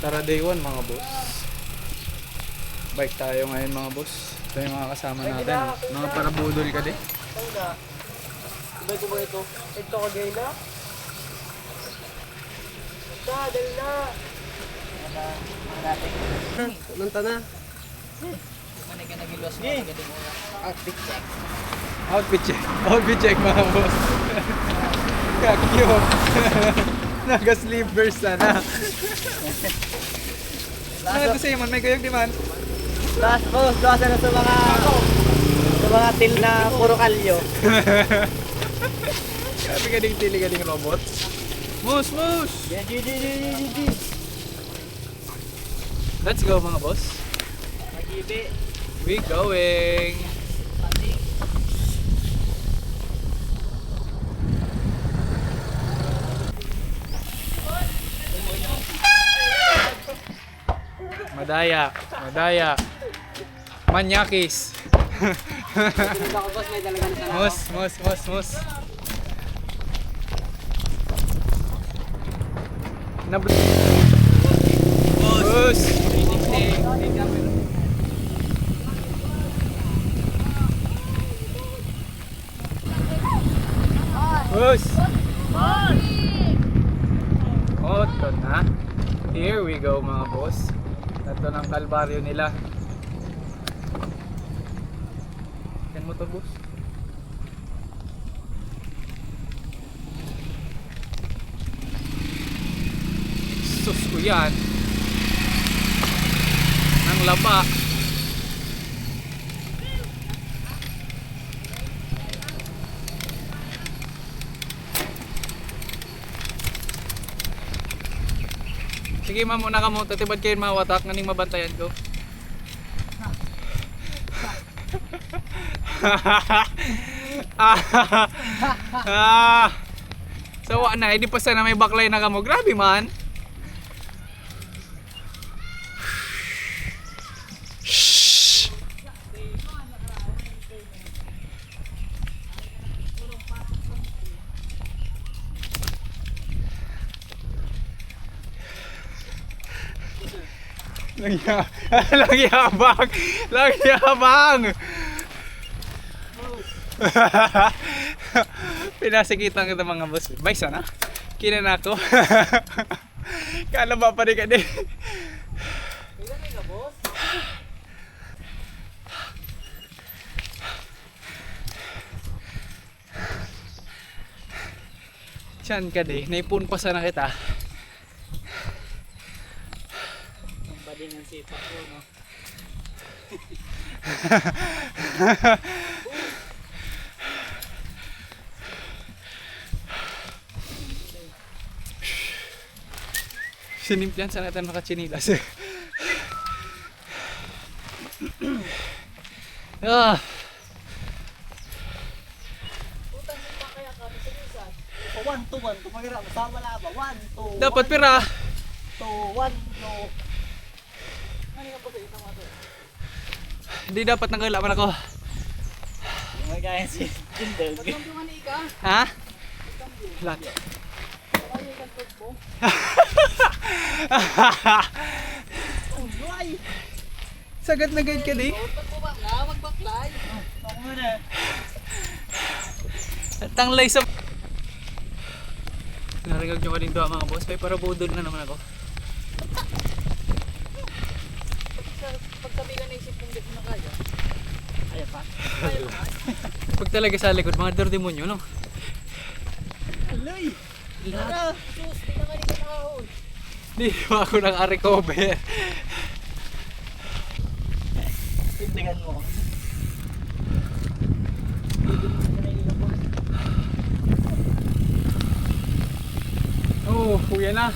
Tara day 1 mga boss. Bike tayo ngayon mga boss. Ito yung mga kasama natin. Mga parabudol ka din. Tanda. Ibay ko ba ito? Ito ka gay na? Dal na. Nanta na. Outfit check. Outfit check mga boss. Kakyo. Naka-sleepers sana. Ano sa'yo man? May kayog di man? Last boss, last na sa mga til na puro kalyo. Sabi ka ding tili ka ding robot. Moose! Moose! Let's go mga boss. Magibi. We going. Madaya. Madaya. Manyakis. Ako boss, may dalaga na sana. Mus. Mus. Mus. Oh, ito na. Here we go mga boss. Ito ng kalbaryo nila. Yan mo to boss. Sus ko yan. Nang laba. Sige ma'am, muna ka mo. Tatibad kayo mawatak. Nganing mabantayan ko. Sawa na, hindi pa sana may baklay na kamo. Grabe man. Langyabang. Pinasikitan kita mga boss. Bye sana. Kina na ako. Kala ba pa rin ka din. Diyan ka din. Naipun pa sana kita. Bading ang sipa ko, no? Sinimpian sana natin makachinilas. Ah. One to one, tumagira mo sa wala ba? One, two, Dapat pira. one, two. Ano nga po sa isang ato? Hindi dapat nagalaman ako. Magkaya si Kindle. Ha? Lat. Sagad na guide ka di? Magbaklay. Ako muna. Tanglay sa... Narigag nyo ka din doon mga boss. May para budol na naman ako. Pag sabi ka naisip kong di ko na kaya. Kaya pa? Pag talaga sa likod, mga dordemonyo, no? Alay! Lahat. Sus, di na nga rin nakahol. Hindi pa ako naka-recover. Tingnan mo. Oo, kuya na.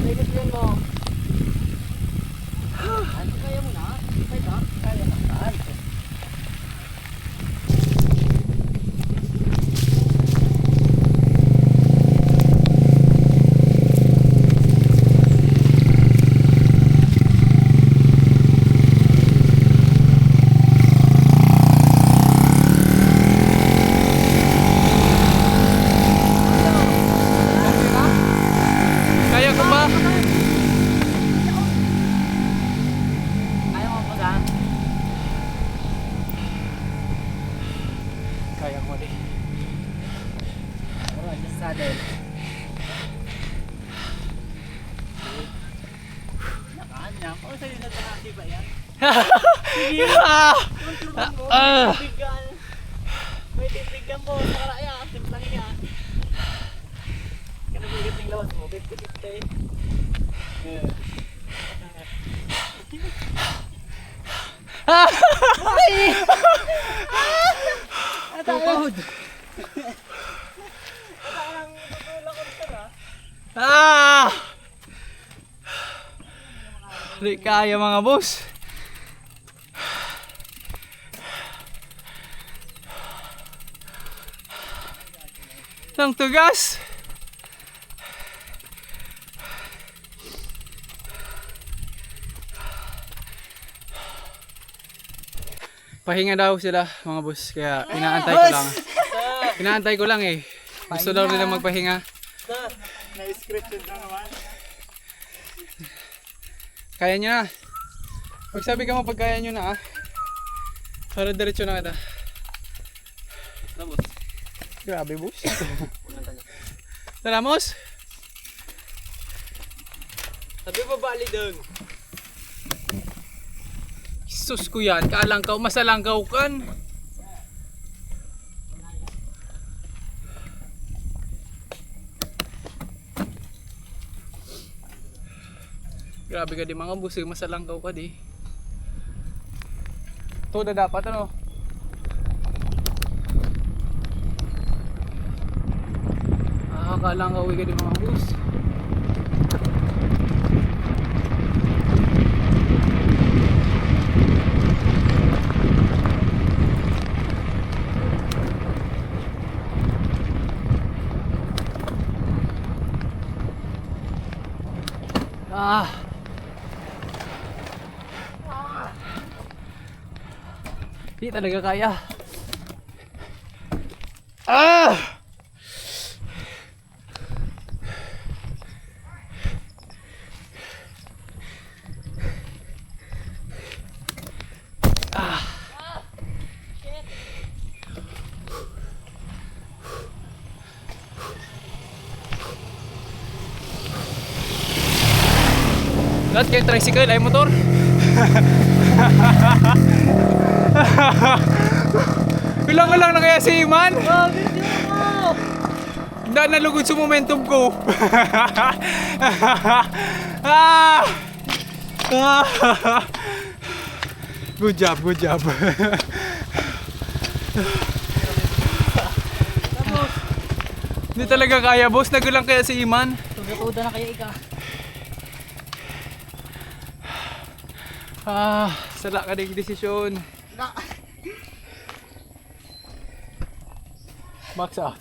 Tingnan mo. Ano kaya mo na? Kaya na. niya. O sa'yo na tanasi ba yan? Bigyan. May tibigyan mo sa karaya. Simplang yan. Kaya nagigit ng lawas mo. 50-50. Tukod. Ah! Di kaya mga boss. Nang tugas. Pahinga daw sila mga boss, kaya inaantay ko lang. Inaantay ko lang eh. Gusto daw nila magpahinga. Na-script yun na naman. Kaya nyo na. Magsabi ka mo pag kaya nyo na ah. Para diretso na kita. Grabe boss. Tara boss. Sabi mo bali doon. Sus ko yan, kaalangkaw, masalangkaw kan. Grabe ka di mga busig, masalangkaw ka di. Ito na dapat ano. Kalangkaw ka di mga bus. Di talaga kaya. Lahat kayo tricycle ay motor. Ilang na kaya si Iman? Hindi nalugod sa momentum ko. Good job, good job. Hindi talaga kaya boss, nagulang kaya si Iman. Tuda na kaya ika. Sala ka ding desisyon. Max out.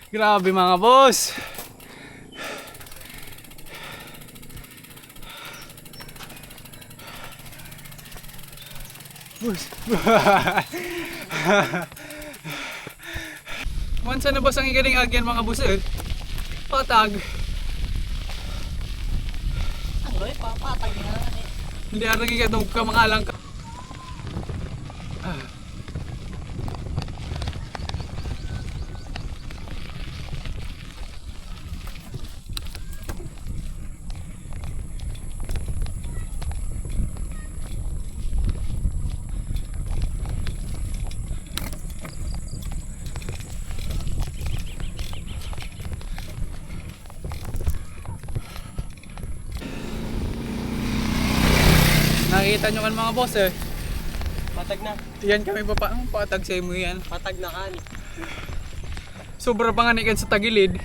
Grabe mga boss. Boss. Mansa na boss ang igaling agyan mga boss eh. Patag. Ano eh, papatag na lang eh. Hindi ang naging ka mga alang ka. Nakikita nyo kan mga boss eh. Patag na. Yan kami pa ang patag sa imo yan. Patag na kan. Sobra panganikan sa tagilid.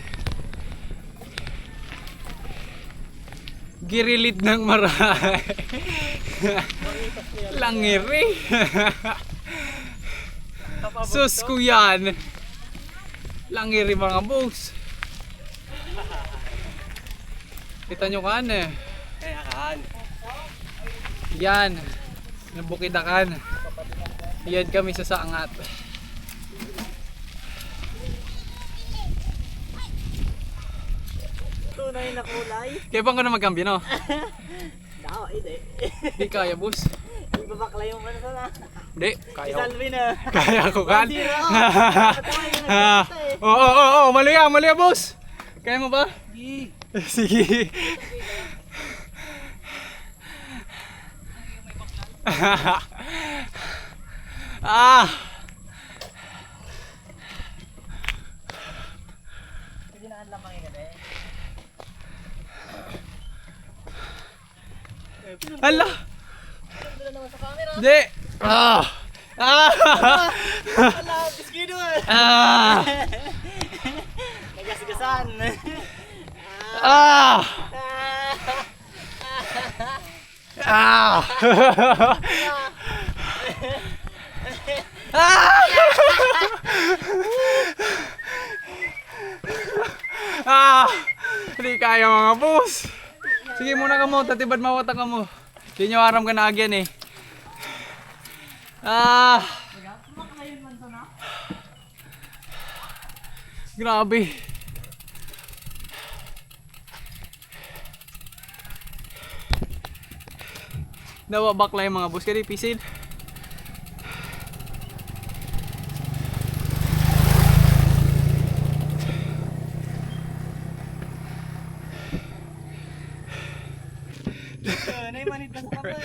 Girilit ng maray. Langiri. Sus ko yan. Langiri mga boss. Kita nyo kan eh. Kaya kan. Yan, nabukidakan. Yan kami sa saangat. Tunay na kulay. Kaya bang ka na magkambyo no? Daw, hindi. Di kaya boss. Iba Ibabakla yung ano sana. Hindi, kaya ko. Salvi na. Kaya ko kan. Zero. Oo, mali yan, boss. Kaya mo ba? Sige. Ah. Hala. Hindi. Ah. Ah. Wala, biskido eh. Ah. Nagasgasan. Ah. Ah. Ah. Hindi kaya mga boss. Sige muna ka mo, tatibad mawata ka mo. Hindi nyo aram ka na agyan eh. Ah. Grabe. Dawa bakla yung mga boss kaya pisil. Nay manit na sa kapal.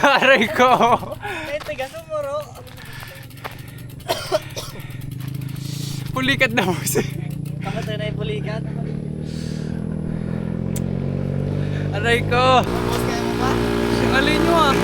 Aray ko. Eh, tiga sumuro. Pulikat na boss. Bakit tayo na ipulikat? Aray ko. Boss, kaya mo ba? Singalin nyo ah.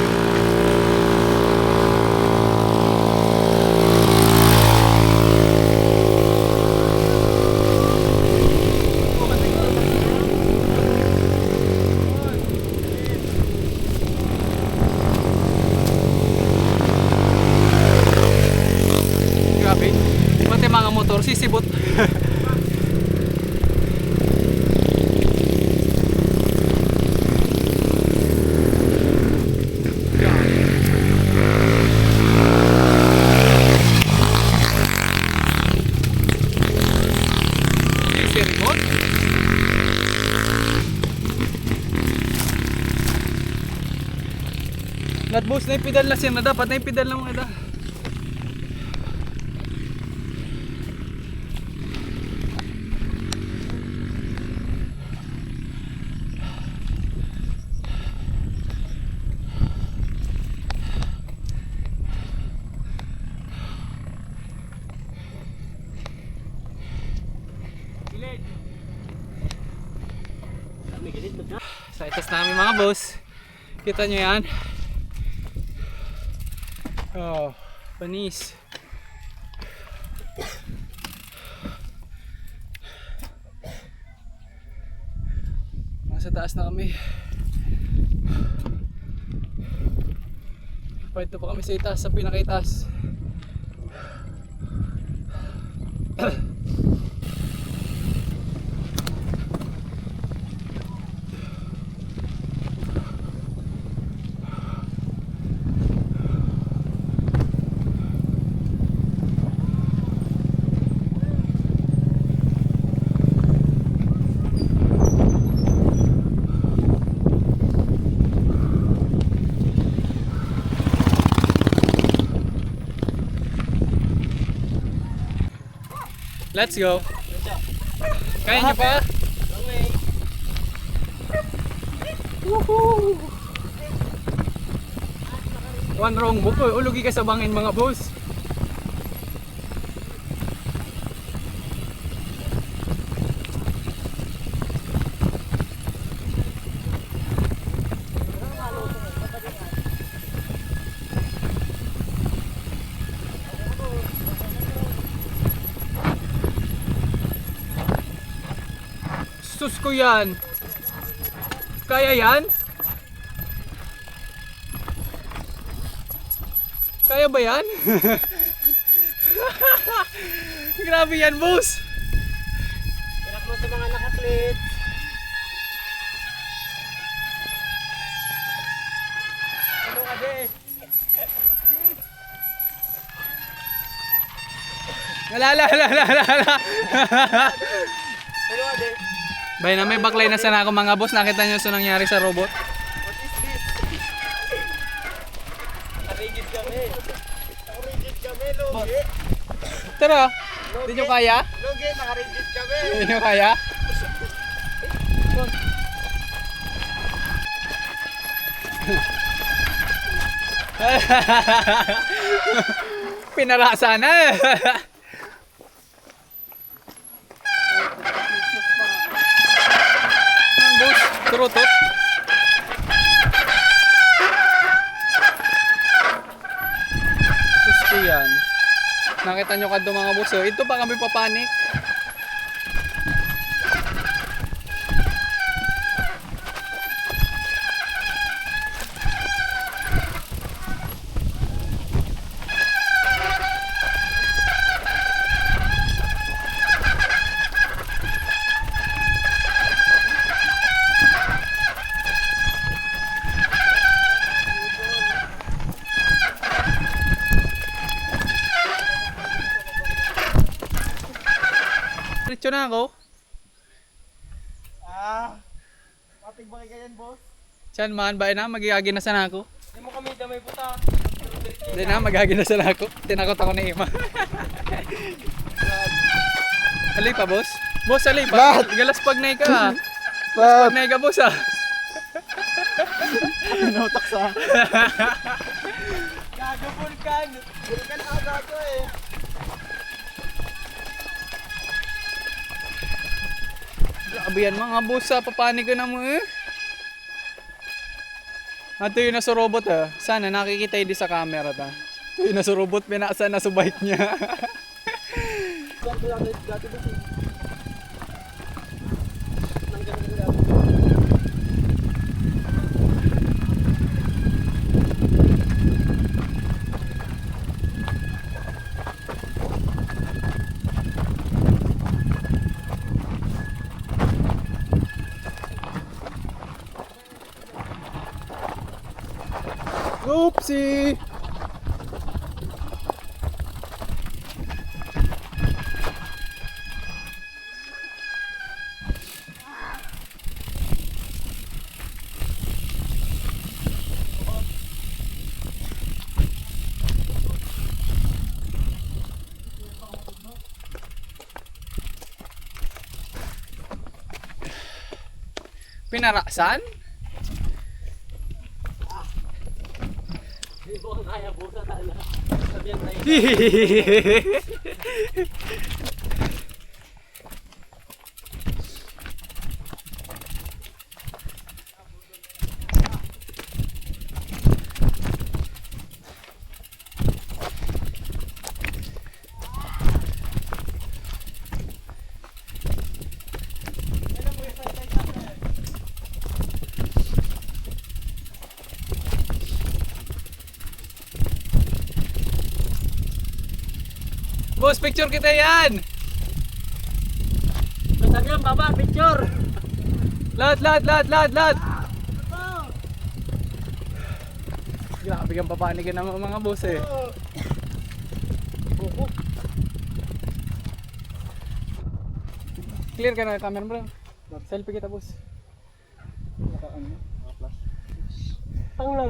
Grabe. Pati mga motor sisibot. Sirmon. Natbus na yung pedal na siya na dapat na yung pedal na mga da. Sa itas namin mga boss. Kita nyo yan. Oh, panis. Nasa taas na kami. Pwede pa kami sa itaas, sa pinakitaas. Let's go. Kaya nyo pa? Woohoo! One wrong book. Ulugi ka sa bangin mga boss. Sus ko yan. Kaya yan? Kaya ba yan? Grabe yan, boss. Hirap mo sa mga nakaklit. Ano ka de? Lalala. Ano ka de? Bay na may baklay na sana ako mga boss. Nakita nyo sa nangyari sa robot. What is Narigid kami. Narigid kami, Lugi. Tara, hindi nyo kaya? Lugi, nakarigid kami. Hindi nyo kaya? Pinarasa na. Ang boss, turutot. Susto yan. Nakita nyo kadto mga boss, oh. Ito pa kami papanik. Diretso na ako. Patig-baki ka yan, boss. Diyan man, ba na? Magigagi na sana ako. Hindi mo kami damay puta. Hindi na, magigagi na sana ako. Tinakot ako ni Ima. Alay pa, boss? Boss, alay pa. Galas pag na ka. Pag na ka, boss, ah. Pinutak sa. Gago vulkan. Vulkan ako gago eh. Grabe yan mga boss, ah. Papanig ka na mo eh. Ito yung nasa robot ah. Sana nakikita yun di sa camera ta. Ito yung nasa robot, pinasa na sa bike niya. Oopsie! Pinarasan? Hindi ko kaya busa tala. Sabihan tayo. Boss, picture kita yan! Instagram, baba, picture. Lahat! Grabe kang papanigan ng mga boss eh. Clear ka na camera bro. Selfie kita boss. Tang lang.